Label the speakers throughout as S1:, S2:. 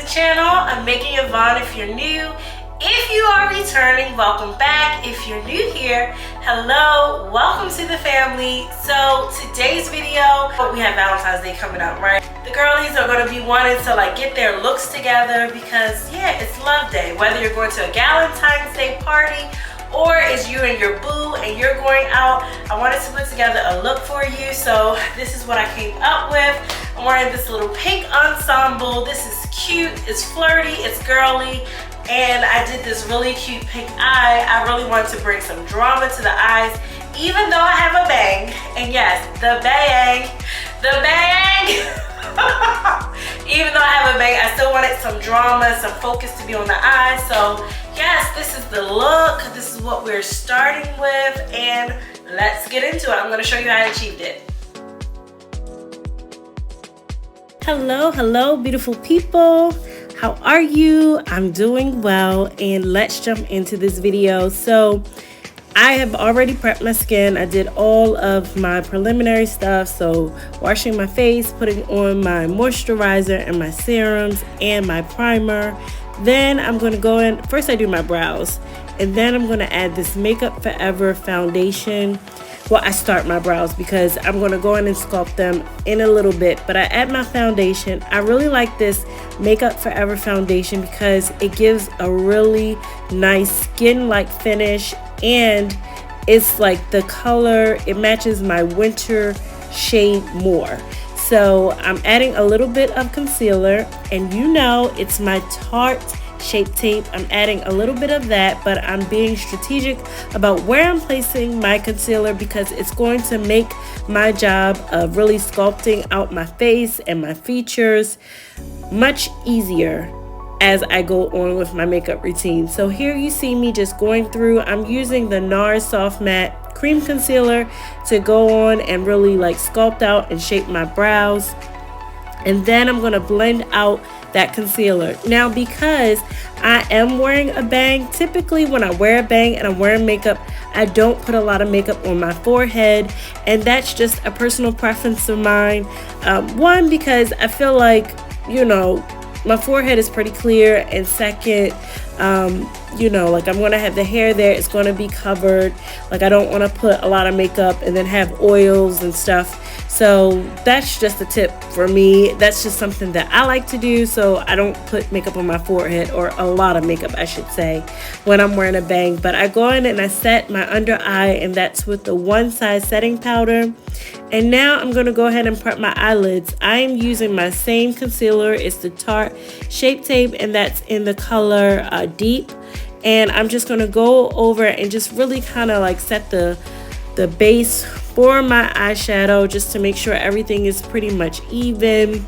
S1: channel. I'm making Yvonne if you're new. If you are returning, welcome back. If you're new here, hello, welcome to the family. So today's video, we have Valentine's Day coming up, right? The girlies are going to be wanting to get their looks together because yeah, it's love day. Whether you're going to a Galentine's Day party or it's you and your boo and you're going out, I wanted to put together a look for you. So this is what I came up with. I'm wearing this little pink ensemble. This is cute, it's flirty, it's girly. And I did this really cute pink eye. I really wanted to bring some drama to the eyes, even though I have a bang. And yes, the bang. Even though I have a bang, I still wanted some drama, some focus to be on the eyes. So yes, this is the look. This is what we're starting with. And let's get into it. I'm gonna show you how I achieved it. Hello, beautiful people. How are you? I'm doing well, and let's jump into this video. So I have already prepped my skin. I did all of my preliminary stuff, so washing my face, putting on my moisturizer and my serums and my primer. Then I'm going to go in, first I do my brows, and then I'm going to add this Makeup Forever foundation. Well, I start my brows because I'm going to go in and sculpt them in a little bit, but I add my foundation. I really like this Makeup Forever foundation because it gives a really nice skin-like finish, and it's like the color, it matches my winter shade more. So I'm adding a little bit of concealer, and you know it's my Tarte Shape Tape. I'm adding a little bit of that, but I'm being strategic about where I'm placing my concealer because it's going to make my job of really sculpting out my face and my features much easier as I go on with my makeup routine. So here you see me just going through. I'm using the NARS Soft Matte Cream Concealer to go on and really sculpt out and shape my brows. And then I'm going to blend out that concealer. Now, because I am wearing a bang, typically when I wear a bang and I'm wearing makeup, I don't put a lot of makeup on my forehead, and that's just a personal preference of mine. One, because I feel like, my forehead is pretty clear, and second, I'm gonna have the hair there, it's gonna be covered. I don't want to put a lot of makeup and then have oils and stuff. So that's just a tip for me. That's just something that I like to do. So I don't put makeup on my forehead, or a lot of makeup I should say, when I'm wearing a bang. But I go in and I set my under eye, and that's with the One Size setting powder. And now I'm going to go ahead and prep my eyelids. I am using my same concealer. It's the Tarte Shape Tape, and that's in the color Deep. And I'm just going to go over and just really kind of set the base for my eyeshadow, just to make sure everything is pretty much even,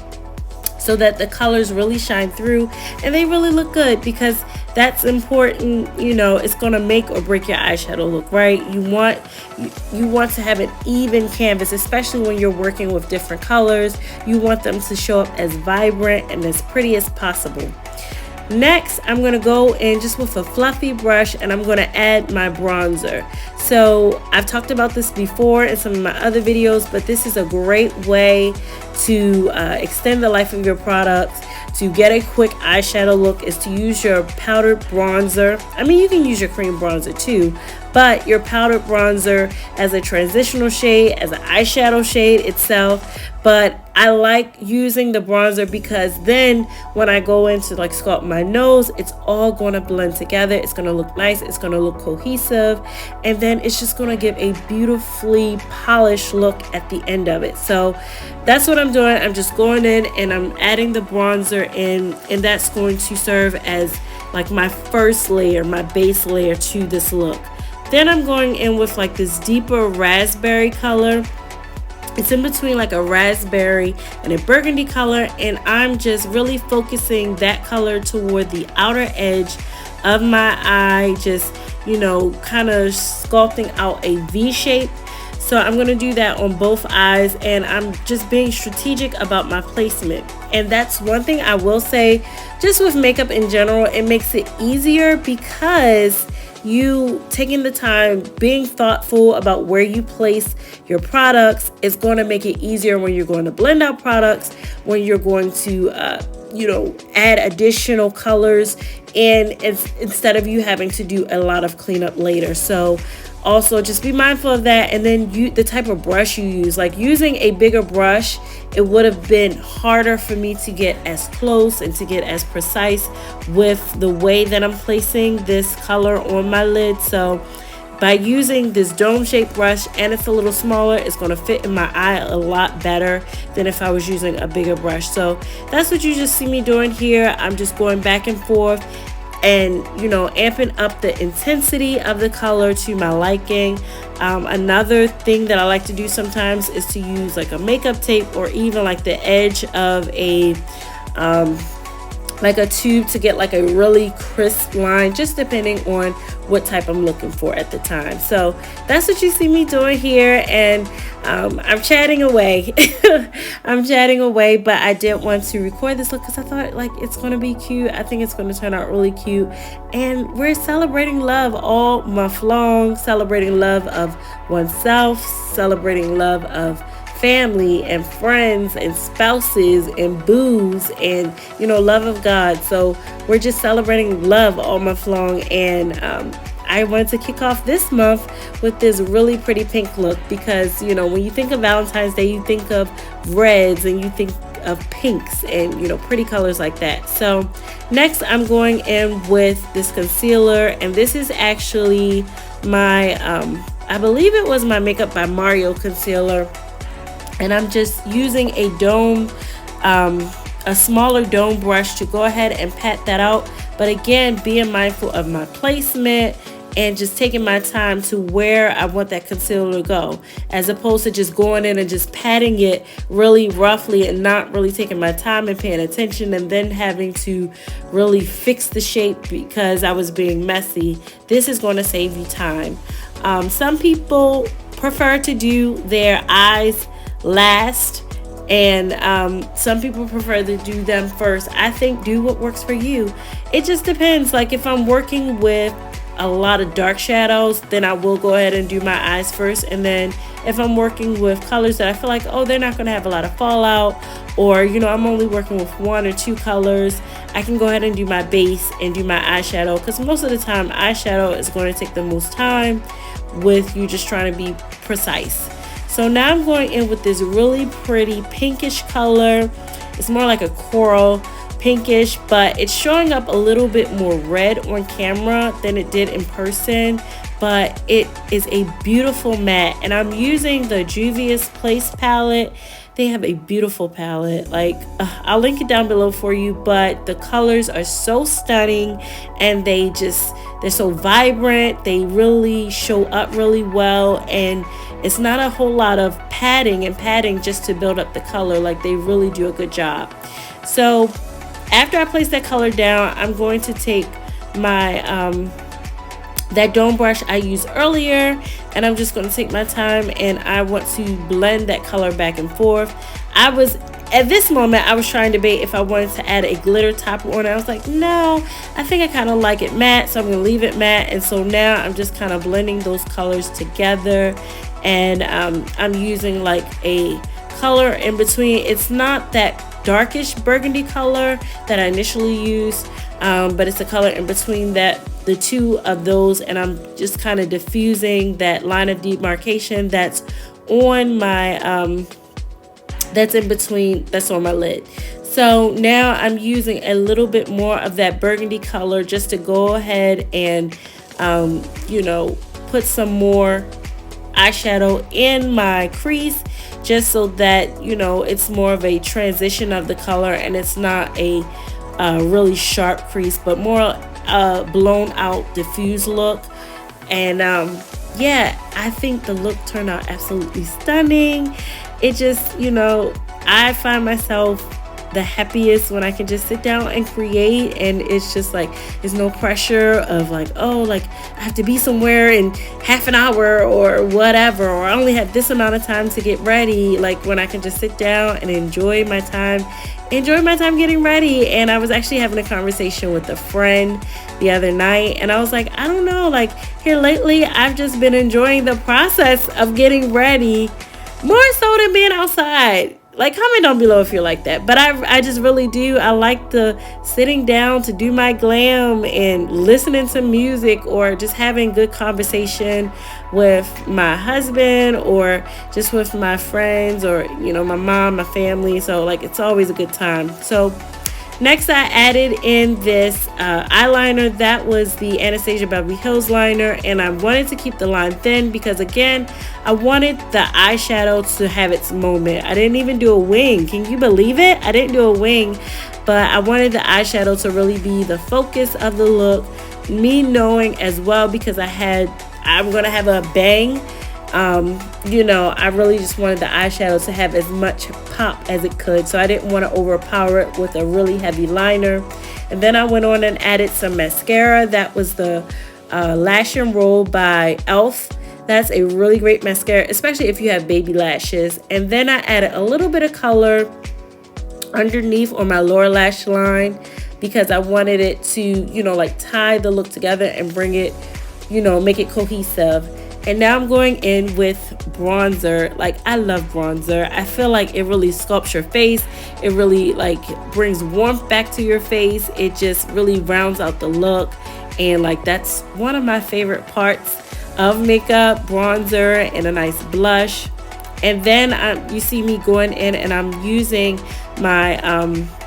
S1: so that the colors really shine through and they really look good, because that's important. It's going to make or break your eyeshadow look, right? You want to have an even canvas, especially when you're working with different colors. You want them to show up as vibrant and as pretty as possible. Next, I'm going to go in just with a fluffy brush, and I'm going to add my bronzer. So I've talked about this before in some of my other videos, but this is a great way to extend the life of your products, to get a quick eyeshadow look, is to use your powdered bronzer. I mean, you can use your cream bronzer too, but your powdered bronzer as a transitional shade, as an eyeshadow shade itself. But I like using the bronzer because then when I go in to sculpt my nose, it's all going to blend together. It's going to look nice. It's going to look cohesive. And then it's just going to give a beautifully polished look at the end of it. So that's what I'm doing. I'm just going in and I'm adding the bronzer in, and that's going to serve as my first layer, my base layer to this look. Then I'm going in with this deeper raspberry color. It's in between a raspberry and a burgundy color, and I'm just really focusing that color toward the outer edge of my eye, just kind of sculpting out a V shape. So I'm going to do that on both eyes, and I'm just being strategic about my placement. And that's one thing I will say, just with makeup in general, it makes it easier because you taking the time, being thoughtful about where you place your products is going to make it easier when you're going to blend out products, when you're going to add additional colors, and instead of you having to do a lot of cleanup later. So also just be mindful of that. And then the type of brush you use, like using a bigger brush, it would have been harder for me to get as close and to get as precise with the way that I'm placing this color on my lid. So by using this dome shaped brush, and it's a little smaller, it's going to fit in my eye a lot better than if I was using a bigger brush. So that's what you just see me doing here. I'm just going back and forth and amping up the intensity of the color to my liking. Another thing that I like to do sometimes is to use like a makeup tape, or even like the edge of a tube, to get like a really crisp line, just depending on what type I'm looking for at the time. So that's what you see me doing here, and I'm chatting away. I'm chatting away, but I did want to record this look because I thought like it's going to be cute. I think it's going to turn out really cute, and we're celebrating love all month long, celebrating love of oneself, celebrating love of family and friends and spouses and boos, and love of God. So we're just celebrating love all month long, and I wanted to kick off this month with this really pretty pink look, because when you think of Valentine's Day, you think of reds and you think of pinks and pretty colors like that. So next I'm going in with this concealer, and this is actually my I believe it was my Makeup by Mario concealer. And I'm just using a smaller dome brush to go ahead and pat that out. But again, being mindful of my placement and just taking my time to where I want that concealer to go, as opposed to just going in and just patting it really roughly and not really taking my time and paying attention, and then having to really fix the shape because I was being messy. This is going to save you time. Some people prefer to do their eyes last, and some people prefer to do them first. I think do what works for you. It just depends. Like if I'm working with a lot of dark shadows, then I will go ahead and do my eyes first, and then if I'm working with colors that I feel like, oh, they're not going to have a lot of fallout, or I'm only working with 1 or 2 colors, I can go ahead and do my base and do my eyeshadow, because most of the time eyeshadow is going to take the most time with you just trying to be precise. So now I'm going in with this really pretty pinkish color. It's more like a coral pinkish, but it's showing up a little bit more red on camera than it did in person. But it is a beautiful matte, and I'm using the Juvia's Place palette. They have a beautiful palette. Like I'll link it down below for you, but the colors are so stunning, and they're so vibrant. They really show up really well, and it's not a whole lot of padding just to build up the color. Like they really do a good job. So after I place that color down, I'm going to take my that dome brush I used earlier, and I'm just going to take my time, and I want to blend that color back and forth. At this moment, I was trying to debate if I wanted to add a glitter topper on it. I was like, no, I think I kind of like it matte, so I'm going to leave it matte. And so now I'm just kind of blending those colors together, and I'm using like a color in between. It's not that darkish burgundy color that I initially used, but it's a color in between the two of those, and I'm just kind of diffusing that line of demarcation that's on my that's in between, that's on my lid. So now I'm using a little bit more of that burgundy color just to go ahead and put some more eyeshadow in my crease, just so that it's more of a transition of the color, and it's not a really sharp crease, but more blown out diffused look. And yeah, I think the look turned out absolutely stunning. It just I find myself the happiest when I can just sit down and create, and it's just like there's no pressure of like, oh, like I have to be somewhere in half an hour or whatever, or I only have this amount of time to get ready. Like when I can just sit down and enjoy my time getting ready. And I was actually having a conversation with a friend the other night, and I was like, I don't know, like here lately I've just been enjoying the process of getting ready more so than being outside. Like, comment down below if you're like that. But I just really do. I like the sitting down to do my glam and listening to music, or just having good conversation with my husband, or just with my friends, or my mom, my family. So like, it's always a good time. So next, I added in this eyeliner. That was the Anastasia Beverly Hills liner, and I wanted to keep the line thin because, again, I wanted the eyeshadow to have its moment. I didn't even do a wing. Can you believe it? I didn't do a wing, but I wanted the eyeshadow to really be the focus of the look. Me knowing as well, because I'm going to have a bang. I really just wanted the eyeshadow to have as much pop as it could, so I didn't want to overpower it with a really heavy liner. And then I went on and added some mascara. That was the Lash and Roll by e.l.f. That's a really great mascara, especially if you have baby lashes. And then I added a little bit of color underneath on my lower lash line, because I wanted it to, like tie the look together and bring it, make it cohesive. And now I'm going in with bronzer. Like, I love bronzer. I feel like it really sculpts your face. It really brings warmth back to your face. It just really rounds out the look. And that's one of my favorite parts of makeup, bronzer and a nice blush. And then you see me going in and I'm using my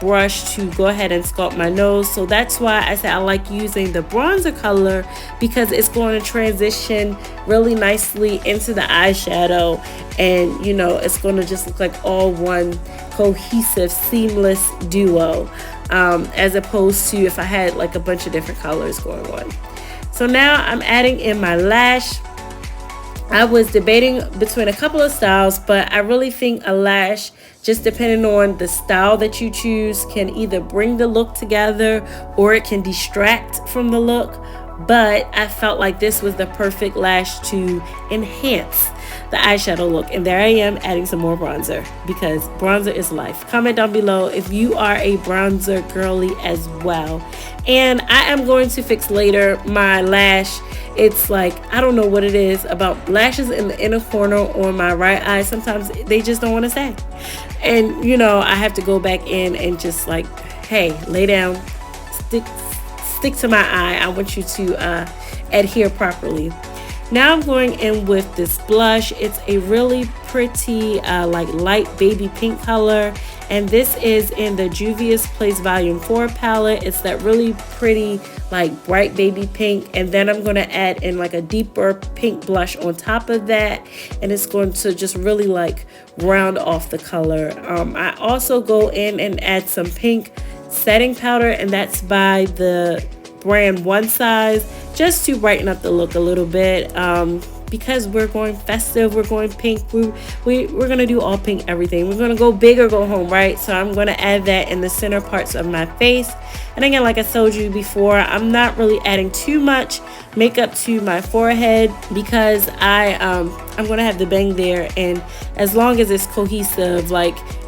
S1: brush to go ahead and sculpt my nose. So that's why I said I like using the bronzer color, because it's going to transition really nicely into the eyeshadow, and it's going to just look like all one cohesive, seamless duo, as opposed to if I had a bunch of different colors going on. So now I'm adding in my lash. I was debating between a couple of styles, but I really think a lash, just depending on the style that you choose, can either bring the look together or it can distract from the look. But I felt like this was the perfect lash to enhance the eyeshadow look. And there I am adding some more bronzer, because bronzer is life. Comment down below if you are a bronzer girly as well. And I am going to fix later my lash. It's I don't know what it is about lashes in the inner corner on my right eye. Sometimes they just don't want to stay. And, I have to go back in and just hey, lay down, stick to my eye. I want you to adhere properly. Now I'm going in with this blush. It's a really pretty light baby pink color, and this is in the Juvia's Place Volume 4 palette. It's that really pretty bright baby pink, and then I'm going to add in a deeper pink blush on top of that, and it's going to just really round off the color. I also go in and add some pink setting powder, and that's by the brand One Size, just to brighten up the look a little bit, because we're going festive, we're going pink, we're gonna do all pink everything. We're gonna go big or go home, right? So I'm gonna add that in the center parts of my face. And again, like I told you before, I'm not really adding too much makeup to my forehead, because I'm gonna have the bang there, and as long as it's cohesive,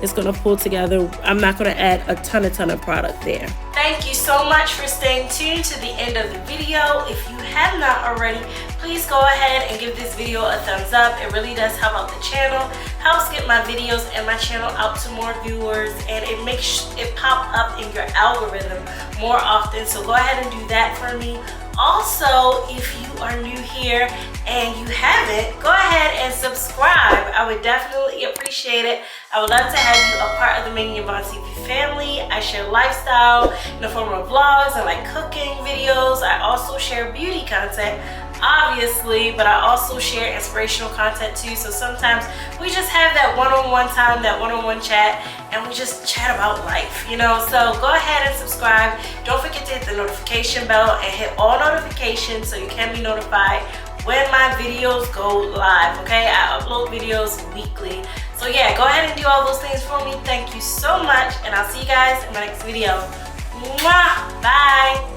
S1: it's gonna pull together, I'm not gonna add a ton of product there. Thank you so much for staying tuned to the end of the video. If you have not already, please go ahead and give this video a thumbs up. It really does help out the channel, helps get my videos and my channel out to more viewers, and it makes it pop up in your algorithm more often. So go ahead and do that for me. Also, if you are new here and you haven't, go ahead and subscribe. I would definitely appreciate it. I would love to have you a part of the Making Yvonne TV family. I share lifestyle in the form of vlogs and cooking videos. I also share beauty content, obviously, but I also share inspirational content too. So sometimes we just have that one-on-one time, that one-on-one chat, and we just chat about life, So go ahead and subscribe. Don't forget to hit the notification bell and hit all notifications so you can be notified when my videos go live, okay? I upload videos weekly. So yeah, go ahead and do all those things for me. Thank you so much, and I'll see you guys in my next video. Mwah! Bye!